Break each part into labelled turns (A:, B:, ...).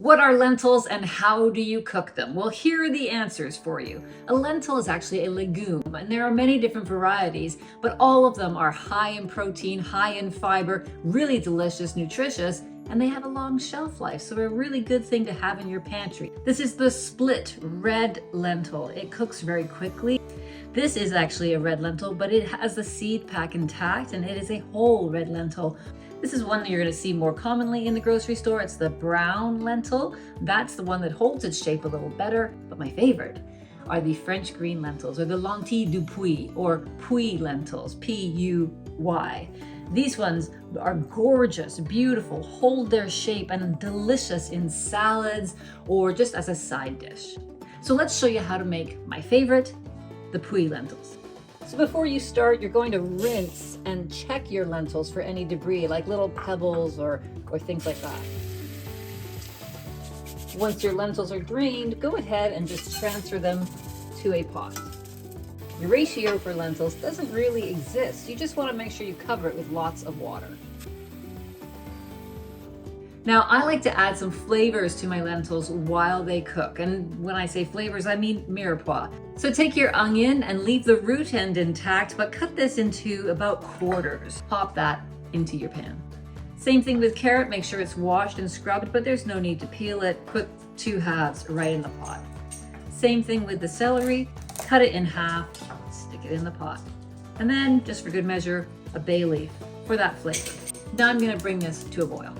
A: What are lentils and how do you cook them? Well, here are the answers for you. A lentil is actually a legume, and there are many different varieties, but all of them are high in protein, high in fiber, really delicious, nutritious, and they have a long shelf life, so a really good thing to have in your pantry. This is the split red lentil. It cooks very quickly. This is actually a red lentil, but it has the seed pack intact, and it is a whole red lentil. This is one that you're going to see more commonly in the grocery store. It's the brown lentil. That's the one that holds its shape a little better. But my favorite are the French green lentils, or the Lentil du Puy, or Puy lentils, P-U-Y. These ones are gorgeous, beautiful, hold their shape, and delicious in salads or just as a side dish. So let's show you how to make my favorite, the Puy lentils. So before you start, you're going to rinse and check your lentils for any debris, like little pebbles or things like that. Once your lentils are drained, go ahead and just transfer them to a pot. Your ratio for lentils doesn't really exist. You just want to make sure you cover it with lots of water. Now, I like to add some flavors to my lentils while they cook. And when I say flavors, I mean mirepoix. So take your onion and leave the root end intact, but cut this into about quarters. Pop that into your pan. Same thing with carrot, make sure it's washed and scrubbed, but there's no need to peel it. Put 2 halves right in the pot. Same thing with the celery, cut it in half, stick it in the pot. And then, just for good measure, a bay leaf for that flavor. Now I'm gonna bring this to a boil.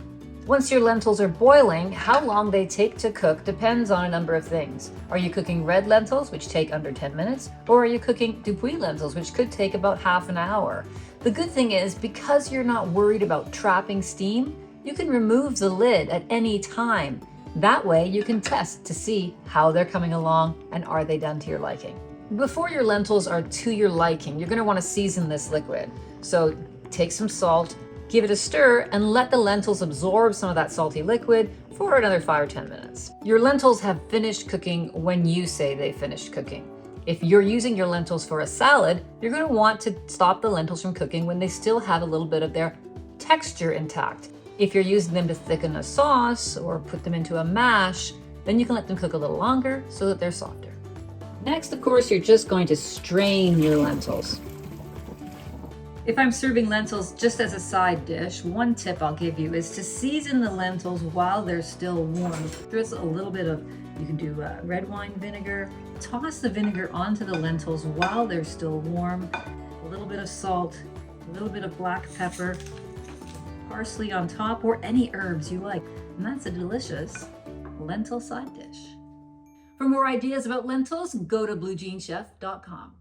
A: Once your lentils are boiling, how long they take to cook depends on a number of things. Are you cooking red lentils, which take under 10 minutes, or are you cooking du Puy lentils, which could take about half an hour? The good thing is, because you're not worried about trapping steam, you can remove the lid at any time. That way you can test to see how they're coming along and are they done to your liking. Before your lentils are to your liking, you're gonna wanna season this liquid. So take some salt, give it a stir, and let the lentils absorb some of that salty liquid for another 5 or 10 minutes. Your lentils have finished cooking when you say they finished cooking. If you're using your lentils for a salad, you're going to want to stop the lentils from cooking when they still have a little bit of their texture intact. If you're using them to thicken a sauce or put them into a mash, then you can let them cook a little longer so that they're softer. Next, of course, you're just going to strain your lentils. If I'm serving lentils just as a side dish, one tip I'll give you is to season the lentils while they're still warm. There's a little bit of, you can do red wine vinegar. Toss the vinegar onto the lentils while they're still warm. A little bit of salt, a little bit of black pepper, parsley on top, or any herbs you like. And that's a delicious lentil side dish. For more ideas about lentils, go to bluejeanchef.com.